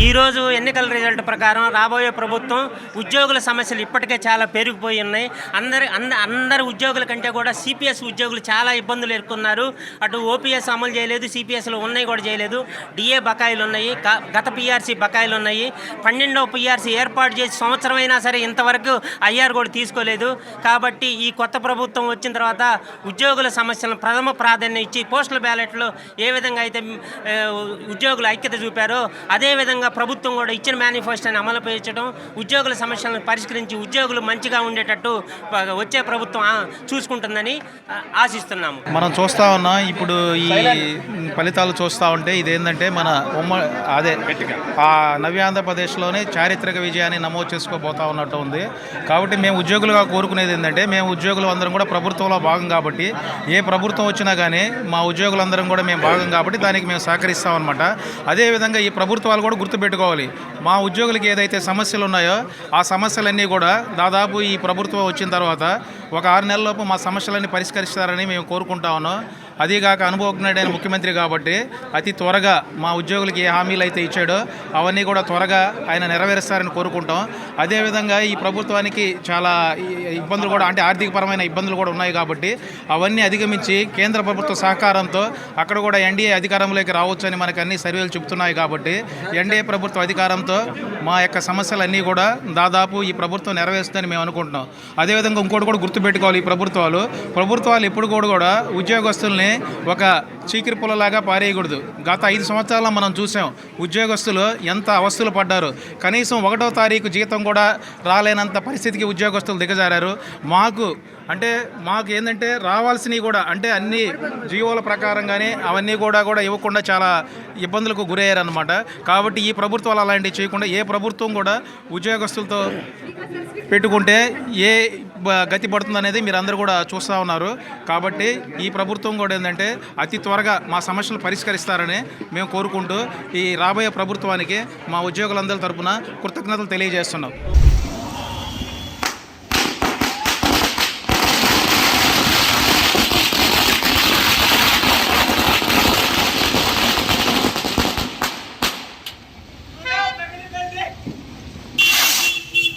ఈరోజు ఎన్నికల రిజల్ట్ ప్రకారం రాబోయే ప్రభుత్వం ఉద్యోగుల సమస్యలు ఇప్పటికే చాలా పెరిగిపోయి ఉన్నాయి. అందరి ఉద్యోగుల కంటే కూడా సిపిఎస్ ఉద్యోగులు చాలా ఇబ్బందులు ఎదుర్కొన్నారు. అటు ఓపీఎస్ అమలు చేయలేదు, సిపిఎస్లో ఉన్నాయి కూడా చేయలేదు. డిఏ బకాయిలు ఉన్నాయి, గత పిఆర్సీ బకాయిలు ఉన్నాయి. 12వ పిఆర్సీ ఏర్పాటు చేసి సంవత్సరం అయినా సరే ఇంతవరకు ఐఆర్ కూడా తీసుకోలేదు. కాబట్టి ఈ కొత్త ప్రభుత్వం వచ్చిన తర్వాత ఉద్యోగుల సమస్యలను ప్రథమ ప్రాధాన్యం ఇచ్చి పోస్టల్ బ్యాలెట్లో ఏ విధంగా అయితే ఉద్యోగులు ఐక్యత చూపారో అదేవిధంగా ప్రభుత్వం కూడా ఇచ్చిన మేనిఫెస్టోని అమలుపరచడం, ఉద్యోగుల సమస్యలను పరిష్కరించి ఉద్యోగులు మంచిగా ఉండేటట్టు వచ్చే ప్రభుత్వం చూసుకుంటుందని ఆశిస్తున్నాము. మనం చూస్తూ ఉన్నాం. ఇప్పుడు ఈ ఫలితాలు చూస్తూ ఉంటే ఇదేంటంటే మన నవ్యాంధ్రప్రదేశ్లోనే చారిత్రక విజయాన్ని నమోదు చేసుకోబోతా ఉన్నట్టు ఉంది. కాబట్టి మేము ఉద్యోగులుగా కోరుకునేది ఏంటంటే, మేము ఉద్యోగులు అందరం కూడా ప్రభుత్వంలో భాగం కాబట్టి ఏ ప్రభుత్వం వచ్చినా కానీ మా ఉద్యోగులందరం కూడా మేము భాగం కాబట్టి దానికి మేము సహకరిస్తామన్నమాట. అదేవిధంగా ఈ ప్రభుత్వాలు కూడా గుర్తుపెట్టుకోవాలి, మా ఉద్యోగులకి ఏదైతే సమస్యలు ఉన్నాయో ఆ సమస్యలన్నీ కూడా దాదాపు ఈ ప్రభుత్వం వచ్చిన తర్వాత ఒక 6 నెలలలోపు మా సమస్యలన్నీ పరిష్కరిస్తారని మేము కోరుకుంటా ఉన్నాం. అదీగాక అనుభవజ్ఞుడైన ముఖ్యమంత్రి కాబట్టి అతి త్వరగా మా ఉద్యోగులకి ఏ హామీలు అయితే ఇచ్చాడో అవన్నీ కూడా త్వరగా ఆయన నెరవేరుస్తారని కోరుకుంటాం. అదేవిధంగా ఈ ప్రభుత్వానికి చాలా ఇబ్బందులు కూడా, అంటే ఆర్థికపరమైన ఇబ్బందులు కూడా ఉన్నాయి కాబట్టి అవన్నీ అధిగమించి కేంద్ర ప్రభుత్వ సహకారంతో అక్కడ కూడా ఎన్డీఏ అధికారంలోకి రావచ్చని మనకు అన్ని సర్వేలు చెబుతున్నాయి. కాబట్టి ఎన్డీఏ ప్రభుత్వ అధికారంతో మా యొక్క సమస్యలన్నీ కూడా దాదాపు ఈ ప్రభుత్వం నెరవేరుస్తుందని మేము అనుకుంటున్నాం. అదేవిధంగా ఇంకోటి కూడా గుర్తుపెట్టుకోవాలి, ఈ ప్రభుత్వాలు ఎప్పుడు కూడా ఉద్యోగస్తుల్ని ఒక చీకిరి పుల్లలాగా పారేయకూడదు. గత 5 సంవత్సరాల్లో మనం చూసాం ఉద్యోగస్తులు ఎంత అవస్థలు పడ్డారు. కనీసం 1వ తారీఖు జీతం కూడా రాలేనంత పరిస్థితికి ఉద్యోగస్తులు దిగజారారు. మాకు ఏంటంటే రావాల్సినవి కూడా, అంటే అన్ని జీవోల ప్రకారంగానే అవన్నీ కూడా ఇవ్వకుండా చాలా ఇబ్బందులకు గురయ్యారన్నమాట. కాబట్టి ఈ ప్రభుత్వాలు అలాంటివి చేయకుండా ఏ ప్రభుత్వం కూడా ఉద్యోగస్తులతో పెట్టుకుంటే ఏ గతి పడుతుంది అనేది మీరు అందరూ కూడా చూస్తూ ఉన్నారు. కాబట్టి ఈ ప్రభుత్వం కూడా ఏంటంటే అతి త్వరగా మా సమస్యలు పరిష్కరిస్తారని మేము కోరుకుంటూ ఈ రాబోయే ప్రభుత్వానికి మా ఉద్యోగులందరి తరపున కృతజ్ఞతలు తెలియజేస్తున్నాం.